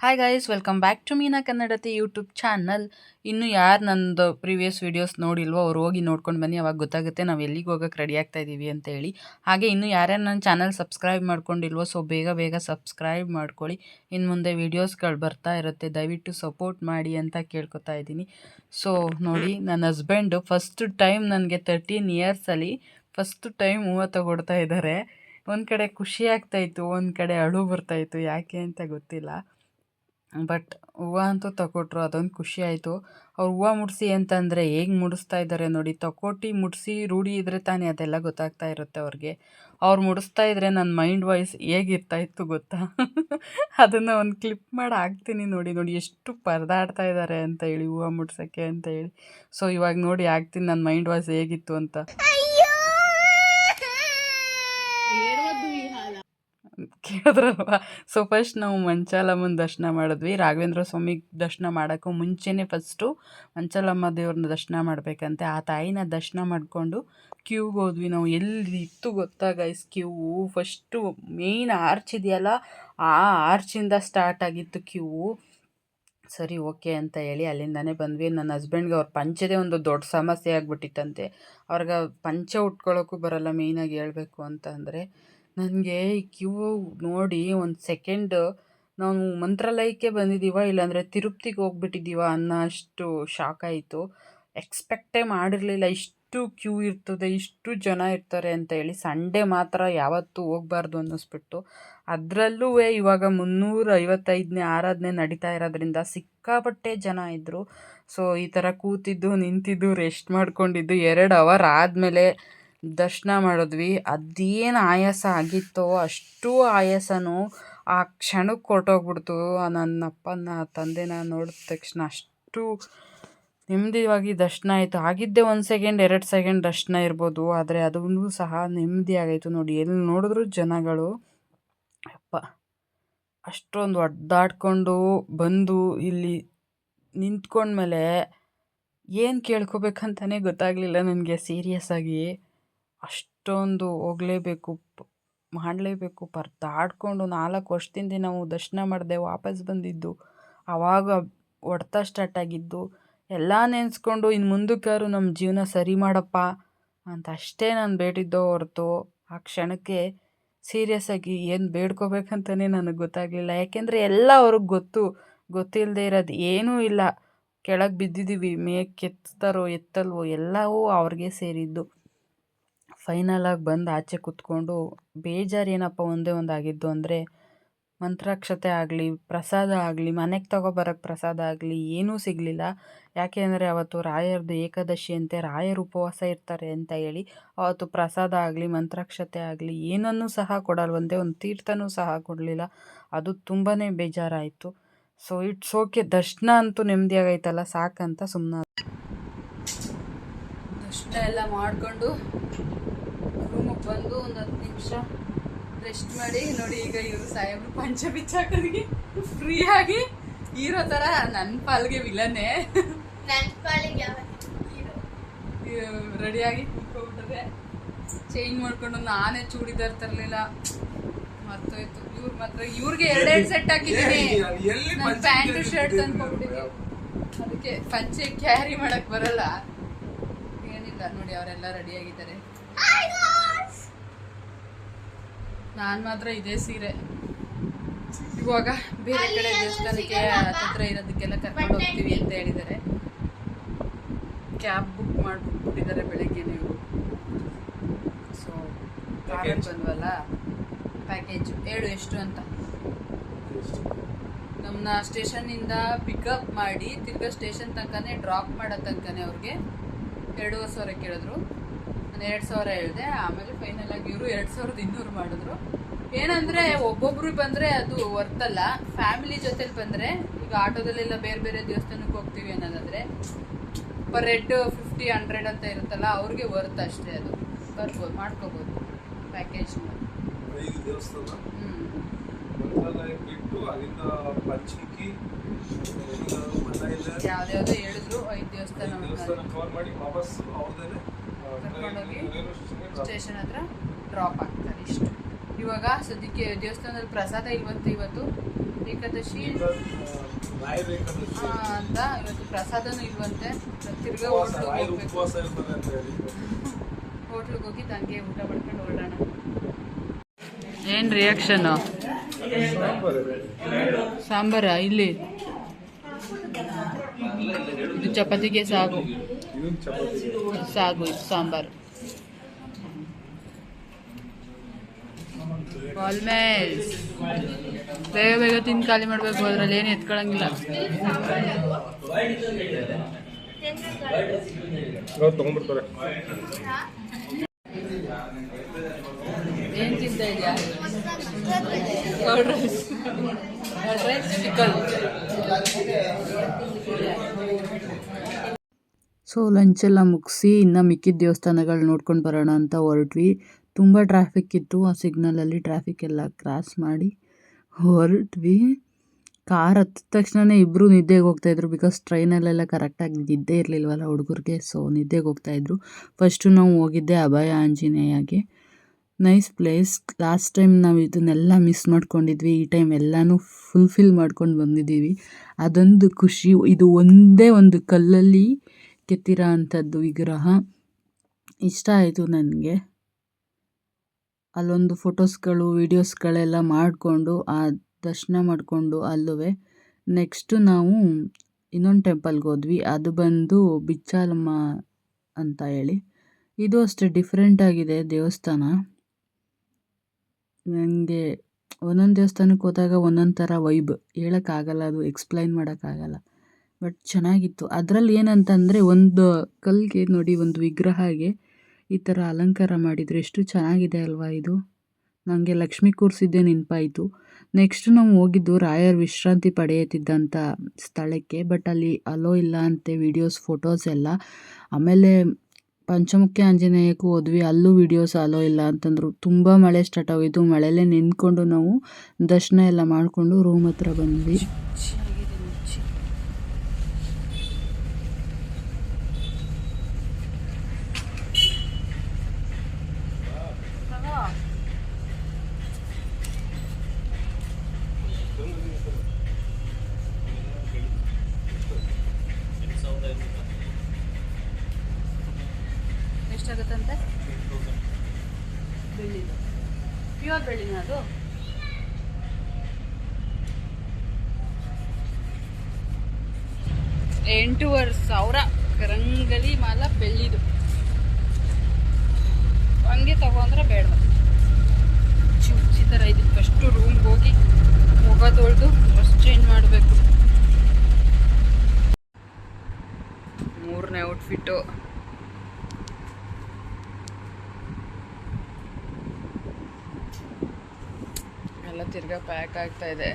Hi guys, welcome back to Meena Kannadathi YouTube channel. ಇನ್ನು ಯಾರು ನಂದು ಪ್ರೀವಿಯಸ್ ವೀಡಿಯೋಸ್ ನೋಡಿಲ್ವೋ ಅವ್ರು ಹೋಗಿ ನೋಡ್ಕೊಂಡು ಬನ್ನಿ, ಅವಾಗ ಗೊತ್ತಾಗುತ್ತೆ ನಾವು ಎಲ್ಲಿಗೆ ಹೋಗೋಕ್ಕೆ ರೆಡಿ ಆಗ್ತಾ ಇದ್ದೀವಿ ಅಂತ ಹೇಳಿ. ಹಾಗೆ ಇನ್ನು ಯಾರ್ಯಾರು ನನ್ನ ಚಾನಲ್ ಸಬ್ಸ್ಕ್ರೈಬ್ ಮಾಡ್ಕೊಂಡಿಲ್ವೋ ಸೊ ಬೇಗ ಸಬ್ಸ್ಕ್ರೈಬ್ ಮಾಡ್ಕೊಳ್ಳಿ. ಇನ್ನು ಮುಂದೆ ವೀಡಿಯೋಸ್ಗಳು ಬರ್ತಾ ಇರುತ್ತೆ, ದಯವಿಟ್ಟು ಸಪೋರ್ಟ್ ಮಾಡಿ ಅಂತ ಕೇಳ್ಕೊತಾ ಇದ್ದೀನಿ. ಸೊ ನೋಡಿ, ನನ್ನ ಹಸ್ಬೆಂಡು ಫಸ್ಟ್ ಟೈಮ್ ನನಗೆ 13 ಇಯರ್ಸಲ್ಲಿ ಫಸ್ಟ್ ಟೈಮ್ ಹೂವು ತಗೊಡ್ತಾ ಇದ್ದಾರೆ. ಒಂದು ಕಡೆ ಖುಷಿ ಆಗ್ತಾಯಿತ್ತು, ಒಂದು ಕಡೆ ಅಳು ಬರ್ತಾಯಿತ್ತು, ಯಾಕೆ ಅಂತ ಗೊತ್ತಿಲ್ಲ. ಬಟ್ ಹೂವು ಅಂತೂ ತಗೊಟ್ರು, ಅದೊಂದು ಖುಷಿ ಆಯಿತು. ಅವ್ರು ಹೂವು ಮುಡಿಸಿ ಅಂತಂದರೆ ಹೇಗೆ ಮುಡಿಸ್ತಾ ಇದ್ದಾರೆ ನೋಡಿ, ತಗೊಟ್ಟು ಮುಡಿಸಿ ರೂಢಿ ಇದ್ದರೆ ತಾನೇ ಅದೆಲ್ಲ ಗೊತ್ತಾಗ್ತಾ ಇರುತ್ತೆ ಅವ್ರಿಗೆ. ಅವ್ರು ಮುಡಿಸ್ತಾ ಇದ್ದರೆ ನನ್ನ ಮೈಂಡ್ ವಾಯ್ಸ್ ಹೇಗಿರ್ತಾಯಿತ್ತು ಗೊತ್ತಾ? ಅದನ್ನು ಒಂದು ಕ್ಲಿಪ್ ಮಾಡಿ ಹಾಕ್ತೀನಿ ನೋಡಿ. ಎಷ್ಟು ಪರದಾಡ್ತಾ ಇದ್ದಾರೆ ಅಂತ ಹೇಳಿ ಹೂವು ಮುಡ್ಸೋಕ್ಕೆ ಅಂತ ಹೇಳಿ. ಸೊ ಇವಾಗ ನೋಡಿ ಹಾಕ್ತೀನಿ ನನ್ನ ಮೈಂಡ್ ವಾಯ್ಸ್ ಹೇಗಿತ್ತು ಅಂತ. ಕೇಳಿದ್ರಲ್ವ? ಸೊ ಫಸ್ಟ್ ನಾವು ಮಂಚಾಲಮ್ಮನ ದರ್ಶನ ಮಾಡಿದ್ವಿ. ರಾಘವೇಂದ್ರ ಸ್ವಾಮಿ ದರ್ಶನ ಮಾಡೋಕ್ಕೂ ಮುಂಚೆನೇ ಫಸ್ಟು ಮಂಚಾಲಮ್ಮ ದೇವ್ರನ್ನ ದರ್ಶನ ಮಾಡಬೇಕಂತೆ. ಆ ತಾಯಿನ ದರ್ಶನ ಮಾಡಿಕೊಂಡು ಕ್ಯೂಗೆ ಹೋದ್ವಿ ನಾವು. ಎಲ್ಲಿ ಇತ್ತು ಗೊತ್ತಾ guys queue? First main arch ಇದೆಯಲ್ಲ, ಆ ಆರ್ಚಿಂದ ಸ್ಟಾರ್ಟ್ ಆಗಿತ್ತು ಕ್ಯೂ. ಸರಿ ಓಕೆ ಅಂತ ಹೇಳಿ ಅಲ್ಲಿಂದನೇ ಬಂದ್ವಿ. ನನ್ನ ಹಸ್ಬೆಂಡ್ಗೆ ಅವ್ರ ಪಂಚದೇ ಒಂದು ದೊಡ್ಡ ಸಮಸ್ಯೆ ಆಗಿಬಿಟ್ಟಿತ್ತಂತೆ. ಅವ್ರಿಗೆ ಪಂಚೆ ಉಟ್ಕೊಳ್ಳೋಕ್ಕೂ ಬರೋಲ್ಲ, ಮೇಯ್ನಾಗಿ ಹೇಳಬೇಕು ಅಂತ ಅಂದರೆ. ನನಗೆ ಈ ಕ್ಯೂ ನೋಡಿ ಒಂದು ಸೆಕೆಂಡ್ ನಾವು ಮಂತ್ರಾಲಯಕ್ಕೆ ಬಂದಿದ್ದೀವ ಇಲ್ಲಾಂದರೆ ತಿರುಪ್ತಿಗೆ ಹೋಗ್ಬಿಟ್ಟಿದ್ದೀವ ಅನ್ನೋ ಅಷ್ಟು ಶಾಕ್ ಆಯಿತು. ಎಕ್ಸ್ಪೆಕ್ಟೇ ಮಾಡಿರಲಿಲ್ಲ ಇಷ್ಟು ಕ್ಯೂ ಇರ್ತದೆ, ಇಷ್ಟು ಜನ ಇರ್ತಾರೆ ಅಂತ ಹೇಳಿ. ಸಂಡೇ ಮಾತ್ರ ಯಾವತ್ತೂ ಹೋಗಬಾರ್ದು ಅನ್ನಿಸ್ಬಿಟ್ಟು. ಅದರಲ್ಲೂ ಇವಾಗ 355ನೇ ಆರಾಧನೆ ನಡೀತಾ ಇರೋದ್ರಿಂದ ಸಿಕ್ಕಾಪಟ್ಟೆ ಜನ ಇದ್ದರು. ಸೊ ಈ ಥರ ಕೂತಿದ್ದು ನಿಂತಿದ್ದು ರೆಸ್ಟ್ ಮಾಡ್ಕೊಂಡಿದ್ದು 2 ಅವರ್ ಆದಮೇಲೆ ದರ್ಶನ ಮಾಡಿದ್ವಿ. ಅದೇನು ಆಯಾಸ ಆಗಿತ್ತೋ ಅಷ್ಟು ಆಯಾಸನೂ ಆ ಕ್ಷಣಕ್ಕೆ ಹೊರಟೋಗ್ಬಿಡ್ತು. ನನ್ನ ಅಪ್ಪನ ತಂದೆನ ನೋಡಿದ ತಕ್ಷಣ ಅಷ್ಟು ನೆಮ್ಮದಿಯಾಗಿ ದರ್ಶನ ಆಯಿತು. ಆಗಿದ್ದೇ 1 ಸೆಕೆಂಡ್ 2 ಸೆಕೆಂಡ್ ದರ್ಶನ ಇರ್ಬೋದು, ಆದರೆ ಅದೂ ಸಹ ನೆಮ್ಮದಿ ಆಗೈತು ನೋಡಿ. ಎಲ್ಲಿ ನೋಡಿದ್ರು ಜನಗಳು. ಅಪ್ಪ ಅಷ್ಟೊಂದು ಒದ್ದಾಡ್ಕೊಂಡು ಬಂದು ಇಲ್ಲಿ ನಿಂತ್ಕೊಂಡ್ಮೇಲೆ ಏನು ಕೇಳ್ಕೊಬೇಕಂತಲೇ ಗೊತ್ತಾಗಲಿಲ್ಲ ನನಗೆ. ಸೀರಿಯಸ್ ಆಗಿ ಅಷ್ಟೊಂದು ಹೋಗಲೇಬೇಕು, ಮಾಡಲೇಬೇಕು, ಪರದಾಡ್ಕೊಂಡು 4 ವರ್ಷದಿಂದ ನಾವು ದರ್ಶನ ಮಾಡಿದೆ, ವಾಪಸ್ ಬಂದಿದ್ದು. ಆವಾಗ ಹೊಡ್ತ ಸ್ಟಾರ್ಟ್ ಆಗಿದ್ದು. ಎಲ್ಲ ನೆನೆಸ್ಕೊಂಡು ಇನ್ನು ಮುಂದಕ್ಕಾದ್ರು ನಮ್ಮ ಜೀವನ ಸರಿ ಮಾಡಪ್ಪ ಅಂತ ಅಷ್ಟೇ ನಾನು ಬೇಡಿದ್ದೋ ಹೊರತು ಆ ಕ್ಷಣಕ್ಕೆ ಸೀರಿಯಸ್ ಆಗಿ ಏನು ಬೇಡ್ಕೋಬೇಕಂತಲೇ ನನಗೆ ಗೊತ್ತಾಗಲಿಲ್ಲ. ಯಾಕೆಂದರೆ ಎಲ್ಲ ಅವ್ರಿಗೆ ಗೊತ್ತಿಲ್ಲದೆ ಇರೋದು ಏನೂ ಇಲ್ಲ. ಕೆಳಗೆ ಬಿದ್ದಿದ್ದೀವಿ, ಮೇಕ್ಕೆ ಎತ್ತಲ್ವೋ ಎಲ್ಲವೂ ಅವ್ರಿಗೆ ಸೇರಿದ್ದು. ಫೈನಲಾಗಿ ಬಂದು ಆಚೆ ಕೂತ್ಕೊಂಡು ಬೇಜಾರು ಏನಪ್ಪ ಒಂದೇ ಒಂದು ಆಗಿದ್ದು ಅಂದರೆ, ಮಂತ್ರಾಕ್ಷತೆ ಆಗಲಿ, ಪ್ರಸಾದ ಆಗಲಿ, ಮನೆಗೆ ತಗೊಬರೋಕ್ಕೆ ಪ್ರಸಾದ ಆಗಲಿ ಏನೂ ಸಿಗಲಿಲ್ಲ. ಯಾಕೆ ಅಂದರೆ ಅವತ್ತು ರಾಯರದು ಏಕಾದಶಿ ಅಂತೆ, ರಾಯರು ಉಪವಾಸ ಇರ್ತಾರೆ ಅಂತ ಹೇಳಿ ಅವತ್ತು ಪ್ರಸಾದ ಆಗಲಿ, ಮಂತ್ರಾಕ್ಷತೆ ಆಗಲಿ ಏನನ್ನೂ ಸಹ ಕೊಡಲ್ವಂತೆ. ಒಂದು ತೀರ್ಥನೂ ಸಹ ಕೊಡಲಿಲ್ಲ. ಅದು ತುಂಬಾ ಬೇಜಾರಾಯಿತು. ಸೊ ಇಟ್ಸ್ ಓಕೆ, ದರ್ಶನ ಅಂತೂ ನೆಮ್ಮದಿಯಾಗೈತಲ್ಲ ಸಾಕಂತ ಸುಮ್ಮನೆ ದರ್ಶನ ಎಲ್ಲ ಮಾಡಿಕೊಂಡು ರೂಮಿಗೆ ಬಂದು ಒಂದು 10 ನಿಮಿಷ ರೆಸ್ಟ್ ಮಾಡಿ ನೋಡಿ. ಈಗ ಇವರು ಸಾಹೇಬ್ರು ಪಂಚ ಬಿಚ್ಚಾಕೋದಿಗೆ ಫ್ರೀಯಾಗಿ ಹೀರೋ ಥರ ನನ್ನ ಪಾಲ್ಗೆ ವಿಲನ್ನೇ ರೆಡಿಯಾಗಿ ಕೂತ್ಕೊಂಡ್ಬಿಟ್ರೆ. ಚೇಂಜ್ ಮಾಡ್ಕೊಂಡು ನಾನೇ ಚೂಡಿದಾರ್ ತರಲಿಲ್ಲ, ಮರ್ತೋಯ್ತು. ಇವ್ರಿಗೆ 2 ಸೆಟ್ ಹಾಕಿದ್ದೀನಿ. ನಾನು ಪ್ಯಾಂಟು ಶರ್ಟ್ ತಂದ್ಕೊಬಿಟ್ಟಿದ್ದೀನಿ, ಅದಕ್ಕೆ ಪಂಚೆ ಕ್ಯಾರಿ ಮಾಡಕ್ ಬರಲ್ಲ. ಏನಿಲ್ಲ ನೋಡಿ, ಅವರೆಲ್ಲ ರೆಡಿಯಾಗಿದ್ದಾರೆ. ನಾನು ಮಾತ್ರ ಇದೇ ಸೀರೆ. ಇವಾಗ ಬೇರೆ ಕಡೆ ದೇವಸ್ಥಾನಕ್ಕೆ ಹತ್ರ ಇರೋದಕ್ಕೆಲ್ಲ ಕರ್ಕೊಂಡು ಹೋಗ್ತೀವಿ ಅಂತ ಹೇಳಿದ್ದಾರೆ. ಕ್ಯಾಬ್ ಬುಕ್ ಮಾಡಿಬಿಟ್ಟಿದ್ದಾರೆ ಬೆಳಗ್ಗೆನೇ ಇವರು. ಸೊ ಕಾರಲ್ಲಿ ಬಂದ್ವಲ್ಲ, ಪ್ಯಾಕೇಜ್ ಹೇಳು ಎಷ್ಟು ಅಂತ. ನಮ್ಮನ್ನ ಸ್ಟೇಷನ್ನಿಂದ ಪಿಕಪ್ ಮಾಡಿ ತಿರ್ಗಾ ಸ್ಟೇಷನ್ ತನಕನೇ ಡ್ರಾಪ್ ಮಾಡೋ ತನಕನೇ ಅವ್ರಿಗೆ 2,500 ಕೇಳಿದ್ರು. ನಾನು 2,000 ಹೇಳಿದೆ. ಆಮೇಲೆ ಫೈನಲ್ ಆಗಿ ಇವರು 2,200 ಮಾಡಿದ್ರು. ಏನಂದರೆ ಒಬ್ಬೊಬ್ರು ಬಂದರೆ ಅದು ವರ್ತಲ್ಲ. ಫ್ಯಾಮಿಲಿ ಜೊತೆಲಿ ಬಂದರೆ, ಈಗ ಆಟೋದಲ್ಲೆಲ್ಲ ಬೇರೆ ಬೇರೆ ದೇವಸ್ಥಾನಕ್ಕೆ ಹೋಗ್ತೀವಿ ಅನ್ನೋದಾದರೆ ಪರ್ ಹೆಡ್ 50-100 ಅಂತ ಇರುತ್ತಲ್ಲ, ಅವ್ರಿಗೆ ವರ್ತ್ ಅಷ್ಟೇ. ಅದು ಬರ್ಬೋದು, ಮಾಡ್ಕೋಬೋದು ಪ್ಯಾಕೇಜ್ನ. ಯಾವ್ದ್ಯಾವ್ದೋ ಹೇಳಿದ್ರು 5 ದೇವಸ್ಥಾನ ಕರ್ಕೊಂಡೋಗಿ ಸ್ಟೇಷನ್ ಹತ್ರ ಡ್ರಾಪ್ ಆಗ್ತಾರೆ. ಇಷ್ಟು. ಇವಾಗ ಸದ್ಯಕ್ಕೆ ದೇವಸ್ಥಾನದಲ್ಲಿ ಪ್ರಸಾದ ಇವತ್ತು ಏಕಾದಶಿ ರಾಯರ ಏಕಾದಶಿ ಅಂತ ಇವತ್ತು ಪ್ರಸಾದನೂ ಇಲ್ವಂತೆ. ತಿರ್ಗಾ ರಾಯರ ಉಪವಾಸ ಇರ್ತಾರೆ ಅಂತ ಹೇಳಿ ಹೋಟ್ಲಿಗೆ ಹೋಗಿ ತಂಗೆ ಊಟ ಮಾಡ್ಕೊಂಡು ಹೊರಡೋಣ. ಏನು ರಿಯಾಕ್ಷನ್ನು? ಸಾಂಬಾರ ಇಲ್ಲಿ ಇದು ಚಪಾತಿಗೆ ಸಾಗು ಇದು ಸಾಂಬಾರು. ಆಲ್ಮೇಸ್ ಬೇಗ ಬೇಗ ತಿಂದು ಖಾಲಿ ಮಾಡಬೇಕು. ಅದರಲ್ಲಿ ಏನು ಎತ್ಕೊಳ್ಳಂಗಿಲ್ಲ. ತಗೊಂಡ್ಬಿಡ್ತಾರೆ. ಏನು ತಿಂತ ಇದೆಯಾ? Curd rice chicken. ಸೊ ಲಂಚೆಲ್ಲ ಮುಗಿಸಿ ಇನ್ನು ಮಿಕ್ಕಿದ ದೇವಸ್ಥಾನಗಳು ನೋಡ್ಕೊಂಡು ಬರೋಣ ಅಂತ ಹೊರಟ್ವಿ. ತುಂಬ ಟ್ರಾಫಿಕ್ ಇತ್ತು. ಆ ಸಿಗ್ನಲಲ್ಲಿ ಟ್ರಾಫಿಕ್ ಎಲ್ಲ ಕ್ರಾಸ್ ಮಾಡಿ ಹೊರಟ್ವಿ. ಕಾರ್ ಹತ್ತಿದ ತಕ್ಷಣವೇ ಇಬ್ಬರು ನಿದ್ದೆಗೆ ಹೋಗ್ತಾಯಿದ್ರು. ಬಿಕಾಸ್ ಟ್ರೈನಲ್ಲೆಲ್ಲ ಕರೆಕ್ಟಾಗಿ ನಿದ್ದೆ ಇರಲಿಲ್ವಲ್ಲ ಹುಡುಗರಿಗೆ. ಸೊ ನಿದ್ದೆಗೆ ಹೋಗ್ತಾಯಿದ್ರು. ಫಸ್ಟು ನಾವು ಹೋಗಿದ್ದೆ ಅಭಯ ಆಂಜನೇಯಗೆ. Nice place. ಲಾಸ್ಟ್ ಟೈಮ್ ನಾವು ಇದನ್ನೆಲ್ಲ ಮಿಸ್ ಮಾಡ್ಕೊಂಡಿದ್ವಿ. ಈ ಟೈಮ್ ಎಲ್ಲನೂ ಫುಲ್ಫಿಲ್ ಮಾಡ್ಕೊಂಡು ಬಂದಿದ್ದೀವಿ. ಅದೊಂದು ಖುಷಿ. ಇದು ಒಂದೇ ಒಂದು ಕಲ್ಲಲ್ಲಿ ಕೆತ್ತಿರೋ ಅಂಥದ್ದು ವಿಗ್ರಹ. ಇಷ್ಟ ಆಯಿತು ನನಗೆ. ಅಲ್ಲೊಂದು ಫೋಟೋಸ್ಗಳು ವೀಡಿಯೋಸ್ಗಳೆಲ್ಲ ಮಾಡಿಕೊಂಡು ಆ ದರ್ಶನ ಮಾಡಿಕೊಂಡು ಅಲ್ಲೂ ನೆಕ್ಸ್ಟು ನಾವು ಇನ್ನೊಂದು ಟೆಂಪಲ್ಗೆ ಹೋದ್ವಿ. ಅದು ಬಂದು ಬಿಚ್ಚಾಲಮ್ಮ ಅಂತ ಹೇಳಿ. ಇದು ಅಷ್ಟೇ ಡಿಫ್ರೆಂಟಾಗಿದೆ ದೇವಸ್ಥಾನ. ನನಗೆ ಒಂದೊಂದು ದೇವಸ್ಥಾನಕ್ಕೆ ಹೋದಾಗ ಒಂದೊಂದು ಥರ ವೈಬ್. ಹೇಳೋಕ್ಕಾಗಲ್ಲ, ಅದು ಎಕ್ಸ್ಪ್ಲೈನ್ ಮಾಡೋಕ್ಕಾಗಲ್ಲ. ಬಟ್ ಚೆನ್ನಾಗಿತ್ತು. ಅದರಲ್ಲಿ ಏನಂತಂದರೆ ಒಂದು ಕಲ್ಲಿಗೆ ನೋಡಿ, ಒಂದು ವಿಗ್ರಹಗೆ ಈ ಥರ ಅಲಂಕಾರ ಮಾಡಿದರೆ ಎಷ್ಟು ಚೆನ್ನಾಗಿದೆ ಅಲ್ವಾ ಇದು. ನನಗೆ ಲಕ್ಷ್ಮೀ ಕೂರಿಸಿದ್ದೇ ನೆನಪಾಯಿತು. ನೆಕ್ಸ್ಟು ನಾವು ಹೋಗಿದ್ದು ರಾಯರ್ ವಿಶ್ರಾಂತಿ ಪಡೆಯುತ್ತಿದ್ದಂಥ ಸ್ಥಳಕ್ಕೆ. ಬಟ್ ಅಲ್ಲಿ ಅಲೋ ಇಲ್ಲ ಅಂತೆ ವೀಡಿಯೋಸ್ ಫೋಟೋಸ್ ಎಲ್ಲ. ಆಮೇಲೆ ಪಂಚಮುಖಿ ಆಂಜನೇಯಕ್ಕೂ ಹೋದ್ವಿ. ಅಲ್ಲೂ ವೀಡಿಯೋಸ್ ಅಲೋ ಇಲ್ಲ ಅಂತಂದರು. ತುಂಬ ಮಳೆ ಸ್ಟಾರ್ಟ್ ಆಗೋಯಿತು. ಮಳೆಯಲ್ಲೇ ನಿಂತ್ಕೊಂಡು ನಾವು ದರ್ಶನ ಎಲ್ಲ ಮಾಡಿಕೊಂಡು ರೂಮ್ ಹತ್ರ ಬಂದ್ವಿ. ಎಷ್ಟಾಗುತ್ತಂತೆ? ಬೆಳ್ಳಿದು ಪ್ಯೂರ್ ಬೆಳ್ಳಿನ ಅದು? $8,500 ಕರಂಗಲಿ ಮಾಲ ಬೆಳ್ಳಿದು. ಹಂಗೆ ತಗೊಂಡ್ರೆ ಬೇಡ, ಚುಚ್ಚಿ ಥರ ಇದೆ. ಫಸ್ಟು ರೂಮ್ಗೆ ಹೋಗಿ ಮುಖ ತೊಳೆದು ಡ್ರೆಸ್ ಚೇಂಜ್ ಮಾಡಬೇಕು. 3ನೇ ಔಟ್ಫಿಟ್ಟು. ಎಲ್ಲ ತಿರ್ಗಾ ಪ್ಯಾಕ್ ಆಗ್ತಾ ಇದೆ.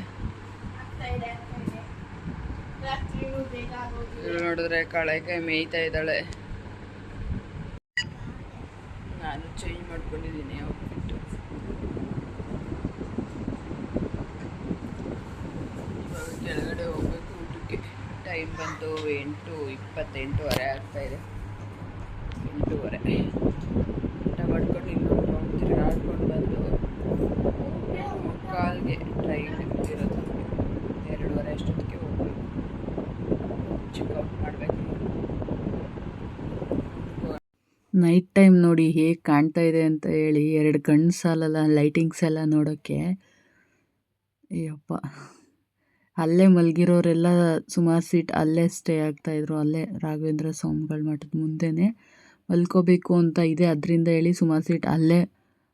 ನೋಡಿದ್ರೆ ಕಳೆಕಾಯಿ ಮೇಯ್ತಾ ಇದ್ದಾಳೆ. ನಾನು ಚೇಂಜ್ ಮಾಡ್ಕೊಂಡಿದ್ದೀನಿ ಔಟ್ಫಿಟ್ಟು. ಇವಾಗ ಕೆಳಗಡೆ ಹೋಗ್ಬೇಕು ಊಟಕ್ಕೆ. ಟೈಮ್ ಬಂದು 8:28 ಆಗ್ತಾಯಿದೆ. 8:30 ಊಟ ಮಾಡ್ಕೊಂಡು ಇನ್ನೊಂದು ರೌಂಡ್ ತಿರುಗಾಡ್ಕೊಂಡು ಬಂದು ಕಾಲ್ಗೆ ಟ್ರೈನ್ ಇರೋದು 2:30 ಅಷ್ಟೊತ್ತಿಗೆ ಹೋಗ್ಬೇಕು. ಚೆಕ್ಔಟ್ ಮಾಡಬೇಕು. ನೈಟ್ ಟೈಮ್ ನೋಡಿ ಹೇಗೆ ಕಾಣ್ತಾ ಇದೆ ಅಂತ ಹೇಳಿ. 2 ಕಣ್ಣು ಸಾಲಲ್ಲ ಲೈಟಿಂಗ್ಸ್ ಎಲ್ಲ ನೋಡೋಕ್ಕೆ. ಅಯ್ಯಪ್ಪ, ಅಲ್ಲೇ ಮಲಗಿರೋರೆಲ್ಲ ಸುಮಾರು ಸೀಟ್ ಅಲ್ಲೇ ಸ್ಟೇ ಆಗ್ತಾಯಿದ್ರು. ಅಲ್ಲೇ ರಾಘವೇಂದ್ರ ಸ್ವಾಮಿಗಳ ಮಠದ ಮುಂದೆನೇ ಮಲ್ಕೋಬೇಕು ಅಂತ ಇದೆ. ಅದರಿಂದ ಹೇಳಿ ಸುಮಾರು ಸೀಟ್ ಅಲ್ಲೇ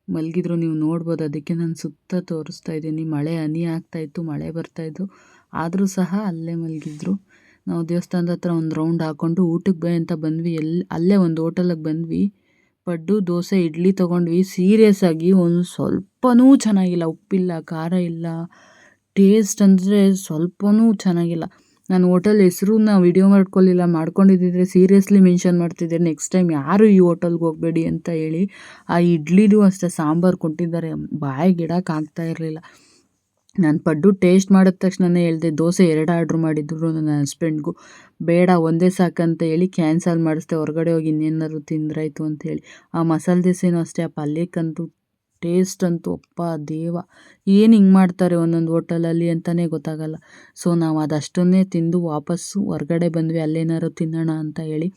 ಮಲಗಿದ್ರು. ನೀವು ನೋಡ್ಬೋದು. ಅದಕ್ಕೆ ನಾನು ಸುತ್ತ ತೋರಿಸ್ತಾ ಇದ್ದೀನಿ. ಮಳೆ ಹನಿ ಆಗ್ತಾಯಿತ್ತು, ಮಳೆ ಬರ್ತಾಯಿತ್ತು, ಆದರೂ ಸಹ ಅಲ್ಲೇ ಮಲಗಿದ್ರು. ನಾವು ದೇವಸ್ಥಾನದ ಹತ್ರ ಒಂದು ರೌಂಡ್ ಹಾಕ್ಕೊಂಡು ಊಟಕ್ಕೆ ಅಂತ ಬಂದ್ವಿ. ಅಲ್ಲೇ ಒಂದು ಹೋಟೆಲಿಗೆ ಬಂದ್ವಿ. ಪಡ್ಡು ದೋಸೆ ಇಡ್ಲಿ ತೊಗೊಂಡ್ವಿ. ಸೀರಿಯಸ್ ಆಗಿ ಒಂದು ಸ್ವಲ್ಪನೂ ಚೆನ್ನಾಗಿಲ್ಲ. ಉಪ್ಪಿಲ್ಲ, ಖಾರ ಇಲ್ಲ. ಟೇಸ್ಟ್ ಅಂದರೆ ಸ್ವಲ್ಪನೂ ಚೆನ್ನಾಗಿಲ್ಲ. ನಾನು ಹೋಟೆಲ್ ಹೆಸರನ್ನ ವಿಡಿಯೋ ಮಾಡ್ಕೊಂಡಿದ್ದಿದ್ರೆ ಸೀರಿಯಸ್ಲಿ ಮೆನ್ಷನ್ ಮಾಡ್ತಿದ್ದೆ. ನೆಕ್ಸ್ಟ್ ಟೈಮ್ ಯಾರು ಈ ಹೋಟೆಲ್ಗೆ ಹೋಗಬೇಡಿ ಅಂತ ಹೇಳಿ. ಆ ಇಡ್ಲಿಲೂ ಅಷ್ಟೇ ಸಾಂಬಾರು ಕೊಟ್ಟಿದ್ದಾರೆ, ಬಾಯಿಗೆ ಇಡೋಕೆ ಆಗ್ತಾ ಇರಲಿಲ್ಲ. ನಾನು ಪಡ್ಡು ಟೇಸ್ಟ್ ಮಾಡಿದ ತಕ್ಷಣವೇ ಹೇಳಿದೆ. ದೋಸೆ 2 ಆರ್ಡ್ರ್ ಮಾಡಿದ್ರು ನನ್ನ ಹಸ್ಬೆಂಡ್ಗೂ. ಬೇಡ ಒಂದೇ ಸಾಕಂತ ಹೇಳಿ ಕ್ಯಾನ್ಸಲ್ ಮಾಡಿಸ್ದೆ. ಹೊರಗಡೆ ಹೋಗಿ ಇನ್ನೇನಾದ್ರು ತಿಂದ್ರಾಯ್ತು ಅಂತೇಳಿ. ಆ ಮಸಾಲೆ ದೋಸೆನೂ ಅಷ್ಟೇ, ಆ ಪಲ್ಯಕ್ಕಂತೂ ಟೇಸ್ಟ್ ಅಂತೂ ಅಪ್ಪ ದೇವ, ಏನು ಹಿಂಗೆ ಮಾಡ್ತಾರೆ ಒಂದೊಂದು ಹೋಟೆಲಲ್ಲಿ ಅಂತಲೇ ಗೊತ್ತಾಗಲ್ಲ. ಸೊ ನಾವು ಅದಷ್ಟನ್ನೇ ತಿಂದು ವಾಪಸ್ಸು ಹೊರ್ಗಡೆ ಬಂದ್ವಿ, ಅಲ್ಲೇನಾದ್ರು ತಿನ್ನೋಣ ಅಂತ ಹೇಳಿ.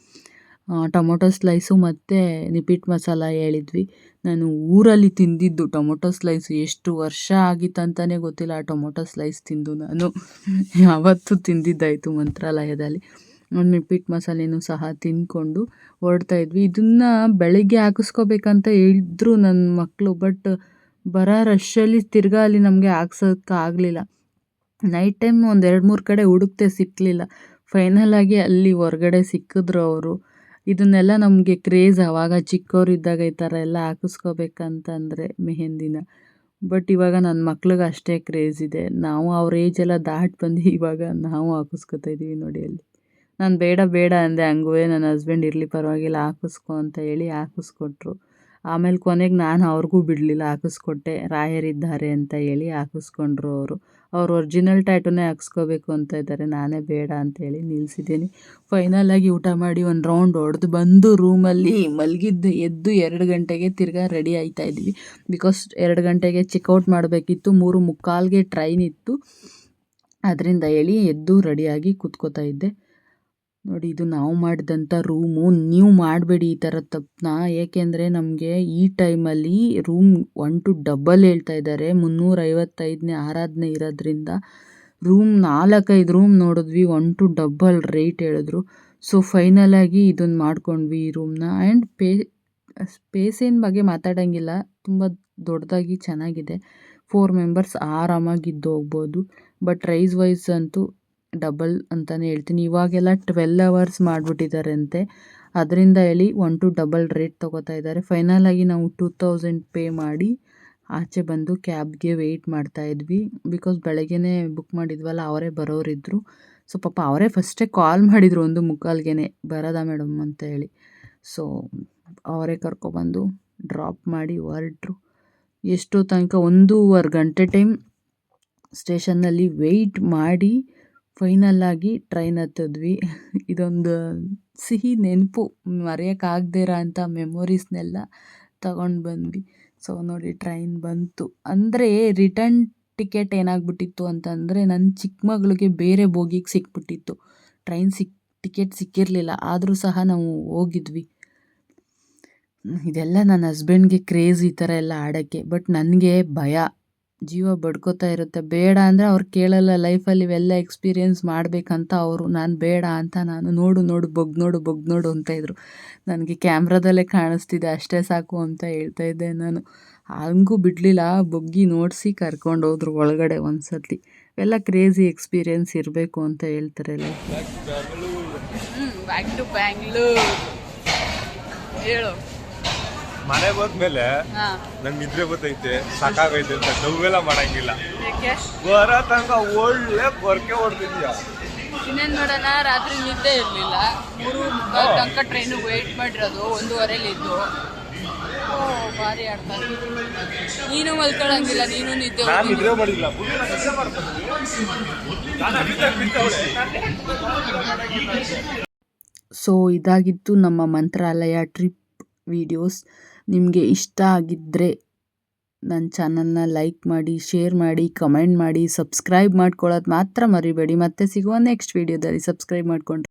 ಟೊಮೊಟೊ ಸ್ಲೈಸು ಮತ್ತು ನಿಪ್ಪಿಟ್ಟು ಮಸಾಲ ಹೇಳಿದ್ವಿ. ನಾನು ಊರಲ್ಲಿ ತಿಂದಿದ್ದು ಟೊಮೊಟೊ ಸ್ಲೈಸು ಎಷ್ಟು ವರ್ಷ ಆಗಿತ್ತಂತಲೇ ಗೊತ್ತಿಲ್ಲ. ಆ ಟೊಮೊಟೊ ಸ್ಲೈಸ್ ತಿಂದು ನಾನು ಯಾವತ್ತೂ ತಿಂದಿದ್ದಾಯಿತು ಮಂತ್ರಾಲಯದಲ್ಲಿ. ನಿಪ್ಪಿಟ್ಟು ಮಸಾಲೆನೂ ಸಹ ತಿಂದ್ಕೊಂಡು ಹೊರಡ್ತಾಯಿದ್ವಿ. ಇದನ್ನು ಬೆಳಗ್ಗೆ ಹಾಕಿಸ್ಕೋಬೇಕಂತ ಹೇಳಿದ್ರು ನನ್ನ ಮಕ್ಕಳು, ಬಟ್ ಬರೋ ರಶ್ಶಲ್ಲಿ ತಿರ್ಗಾ ಅಲ್ಲಿ ನಮಗೆ ಹಾಕ್ಸೋಕ್ಕಾಗಲಿಲ್ಲ. ನೈಟ್ ಟೈಮ್ ಒಂದು 2-3 ಕಡೆ ಹುಡುಕ್ತೆ, ಸಿಕ್ಕಲಿಲ್ಲ. ಫೈನಲಾಗಿ ಅಲ್ಲಿ ಹೊರಗಡೆ ಸಿಕ್ಕಿದ್ರು ಅವರು. ಇದನ್ನೆಲ್ಲ ನಮಗೆ ಕ್ರೇಜ್ ಆವಾಗ ಚಿಕ್ಕವರಿದ್ದಾಗ ಈ ಥರ ಎಲ್ಲ ಹಾಕಿಸ್ಕೋಬೇಕಂತಂದರೆ ಮೆಹಂದಿನ. ಬಟ್ ಇವಾಗ ನನ್ನ ಮಕ್ಳಿಗೆ ಅಷ್ಟೇ ಕ್ರೇಜ್ ಇದೆ. ನಾವು ಅವ್ರ ಏಜೆಲ್ಲ ದಾಟಿ ಬಂದು ಇವಾಗ ನಾವು ಹಾಕಿಸ್ಕೊತಾ ಇದ್ದೀವಿ ನೋಡಿ ಅಲ್ಲಿ. ನಾನು ಬೇಡ ಬೇಡ ಅಂದೆ, ಹಂಗೂ ನನ್ನ ಹಸ್ಬೆಂಡ್ ಇರಲಿ ಪರವಾಗಿಲ್ಲ ಹಾಕಿಸ್ಕೊ ಅಂತ ಹೇಳಿ ಹಾಕಿಸ್ಕೊಟ್ರು. ಆಮೇಲೆ ಕೊನೆಗೆ ನಾನು ಅವ್ರಿಗೂ ಬಿಡಲಿಲ್ಲ, ಹಾಕಿಸ್ಕೊಟ್ಟೆ. ರಾಯರಿದ್ದಾರೆ ಅಂತ ಹೇಳಿ ಹಾಕಿಸ್ಕೊಂಡ್ರು ಅವರು. ಅವ್ರು ಒರಿಜಿನಲ್ ಟ್ಯಾಟೂನೇ ಹಾಕ್ಸ್ಕೋಬೇಕು ಅಂತ ಇದ್ದಾರೆ, ನಾನೇ ಬೇಡ ಅಂತೇಳಿ ನಿಲ್ಲಿಸಿದ್ದೀನಿ. ಫೈನಲಾಗಿ ಊಟ ಮಾಡಿ ಒಂದು ರೌಂಡ್ ಹೊಡೆದು ಬಂದು ರೂಮಲ್ಲಿ ಮಲಗಿದ್ದು ಎದ್ದು 2 ಗಂಟೆಗೆ ತಿರ್ಗಾ ರೆಡಿ ಆಯ್ತಾಯಿದ್ವಿ. ಬಿಕಾಸ್ 2 ಗಂಟೆಗೆ ಚೆಕ್ಔಟ್ ಮಾಡಬೇಕಿತ್ತು, 3:45ಗೆ ಟ್ರೈನ್ ಇತ್ತು. ಅದರಿಂದ ಹೇಳಿ ಎದ್ದು ರೆಡಿಯಾಗಿ ಕೂತ್ಕೋತಾ ಇದ್ದೆ. ನೋಡಿ, ಇದು ನಾವು ಮಾಡಿದಂಥ ರೂಮು. ನೀವು ಮಾಡಬೇಡಿ ಈ ಥರ ತಪ್ಪನ್ನ. ಏಕೆಂದರೆ ನಮಗೆ ಈ ಟೈಮಲ್ಲಿ ರೂಮ್ 1 ಡಬಲ್ ಹೇಳ್ತಾ ಇದ್ದಾರೆ. 355ನೇ ಆರಾಧನೆ ಇರೋದ್ರಿಂದ ರೂಮ್ 4-5 ರೂಮ್ ನೋಡಿದ್ವಿ, 1 ಡಬಲ್ ರೇಟ್ ಹೇಳಿದ್ರು. ಸೊ ಫೈನಲಾಗಿ ಇದನ್ನು ಮಾಡ್ಕೊಂಡ್ವಿ ಈ ರೂಮ್ನ. ಆ್ಯಂಡ್ ಸ್ಪೇಸಿನ ಬಗ್ಗೆ ಮಾತಾಡೋಂಗಿಲ್ಲ, ತುಂಬ ದೊಡ್ಡದಾಗಿ ಚೆನ್ನಾಗಿದೆ. 4 ಮೆಂಬರ್ಸ್ ಆರಾಮಾಗಿದ್ದು ಹೋಗ್ಬೋದು. ಬಟ್ ಪ್ರೈಸ್ ವೈಸ್ ಅಂತೂ ಡಬಲ್ ಅಂತಲೇ ಹೇಳ್ತೀನಿ. ಇವಾಗೆಲ್ಲ 12 ಅವರ್ಸ್ ಮಾಡಿಬಿಟ್ಟಿದ್ದಾರಂತೆ, ಅದರಿಂದ ಹೇಳಿ 1 ಡಬಲ್ ರೇಟ್ ತೊಗೋತಾ ಇದ್ದಾರೆ. ಫೈನಲಾಗಿ ನಾವು 2000 ಪೇ ಮಾಡಿ ಆಚೆ ಬಂದು ಕ್ಯಾಬ್ಗೆ ವೆಯ್ಟ್ ಮಾಡ್ತಾಯಿದ್ವಿ. ಬಿಕಾಸ್ ಬೆಳಗ್ಗೆನೇ ಬುಕ್ ಮಾಡಿದ್ವಲ್ಲ, ಅವರೇ ಬರೋರಿದ್ದರು. ಸೊ ಪಾಪ ಅವರೇ ಫಸ್ಟೇ ಕಾಲ್ ಮಾಡಿದರು 1:45ಗೆ ಬರೋದಾ ಮೇಡಮ್ ಅಂತ ಹೇಳಿ. ಸೊ ಅವರೇ ಕರ್ಕೊಬಂದು ಡ್ರಾಪ್ ಮಾಡಿ ಹೊರಟ್ರು. ಎಷ್ಟೋ ತನಕ 1.5 ಗಂಟೆ ಟೈಮ್ ಸ್ಟೇಷನ್ನಲ್ಲಿ ವೆಯ್ಟ್ ಮಾಡಿ ಫೈನಲ್ಲಾಗಿ ಟ್ರೈನ್ ಹತ್ತಿದ್ವಿ. ಇದೊಂದು ಸಿಹಿ ನೆನಪು, ಮರೆಯೋಕ್ಕಾಗದೇ ಇರೋ ಅಂಥ ಮೆಮೊರೀಸ್ನೆಲ್ಲ ತಗೊಂಡು ಬಂದ್ವಿ. ಸೊ ನೋಡಿ, ಟ್ರೈನ್ ಬಂತು. ಅಂದರೆ ರಿಟರ್ನ್ ಟಿಕೆಟ್ ಏನಾಗ್ಬಿಟ್ಟಿತ್ತು ಅಂತಂದರೆ, ನನ್ನ ಚಿಕ್ಕ ಮಗಳಿಗೆ ಬೇರೆ ಬೋಗಿಗೆ ಸಿಕ್ಬಿಟ್ಟಿತ್ತು. ಟ್ರೈನ್ ಟಿಕೆಟ್ ಸಿಕ್ಕಿರಲಿಲ್ಲ, ಆದರೂ ಸಹ ನಾವು ಹೋಗಿದ್ವಿ. ಇದೆಲ್ಲ ನನ್ನ ಹಸ್ಬೆಂಡ್ಗೆ ಕ್ರೇಜ್ ಈ ಥರ ಎಲ್ಲ ಆಡೋಕ್ಕೆ. ಬಟ್ ನನಗೆ ಭಯ, ಜೀವ ಬಡ್ಕೋತಾ ಇರುತ್ತೆ. ಬೇಡ ಅಂದರೆ ಅವ್ರು ಕೇಳಲ್ಲ. ಲೈಫಲ್ಲಿ ಇವೆಲ್ಲ ಎಕ್ಸ್ಪೀರಿಯೆನ್ಸ್ ಮಾಡಬೇಕಂತ ಅವರು. ನಾನು ಬೇಡ ಅಂತ ನಾನು ನೋಡು ಬಗ್ ನೋಡು ಅಂತ ಇದ್ರು. ನನಗೆ ಕ್ಯಾಮ್ರಾದಲ್ಲೇ ಕಾಣಿಸ್ತಿದೆ, ಅಷ್ಟೇ ಸಾಕು ಅಂತ ಹೇಳ್ತಾ ಇದ್ದೆ ನಾನು. ಹಂಗೂ ಬಿಡಲಿಲ್ಲ, ಬಗ್ಗಿ ನೋಡಿಸಿ ಕರ್ಕೊಂಡೋದ್ರು ಒಳಗಡೆ ಒಂದು ಸತಿ. ಎಲ್ಲ ಕ್ರೇಜಿ ಎಕ್ಸ್ಪೀರಿಯೆನ್ಸ್ ಇರಬೇಕು ಅಂತ ಹೇಳ್ತಾರೆ ಲೈಫ್. ಬ್ಯಾಕ್ ಟು ಬ್ಯಾಂಗ್ಳೂರ್ ಹೇಳು. ಮನೆಗೆ ಹೋದ್ಮೇಲೆ ನಂಗೆ ನಿದ್ರೆ ಗೊತ್ತೈತೆ, ಸಾಕಾಗೈತೆ ಅಂತ ನೋವೆಲ್ಲ ಮಾಡಂಗಿಲ್ಲ. ಬರೋ ತನಕ ಒಳ್ಳೆ ಕೊರಕೆ ಹೊಡ್ತಿದ್ಯಾ. ಇನ್ನೇನು ಮಾಡೋಣ, ರಾತ್ರಿ ನಿದ್ದೆ ಇರಲಿಲ್ಲ. 3:45 ತನಕ ಟ್ರೈನಿಗೆ ವೆಯ್ಟ್ ಮಾಡಿರೋದು, 1:15 ಭಾರಿ ಆಡ್ತಾರೆ. ನೀನು ಮಲ್ಕೊಳ್ಳಂಗಿಲ್ಲ, ನೀನು ನಿದ್ದೆ ನಿದ್ರೆ ಮಾಡಿಲ್ಲ. ಸೊ ಇದಾಗಿತ್ತು ನಮ್ಮ ಮಂತ್ರಾಲಯ ಟ್ರಿಪ್ ವಿಡಿಯೋಸ್. ನಿಮಗೆ ಇಷ್ಟ ಆಗಿದ್ದರೆ ನನ್ನ ಚಾನಲ್ನ ಲೈಕ್ ಮಾಡಿ, ಶೇರ್ ಮಾಡಿ, ಕಮೆಂಟ್ ಮಾಡಿ, ಸಬ್ಸ್ಕ್ರೈಬ್ ಮಾಡ್ಕೊಳ್ಳೋದು ಮಾತ್ರ ಮರಿಬೇಡಿ. ಮತ್ತೆ ಸಿಗುವ ನೆಕ್ಸ್ಟ್ ವಿಡಿಯೋದಲ್ಲಿ. ಸಬ್ಸ್ಕ್ರೈಬ್ ಮಾಡ್ಕೊಂಡು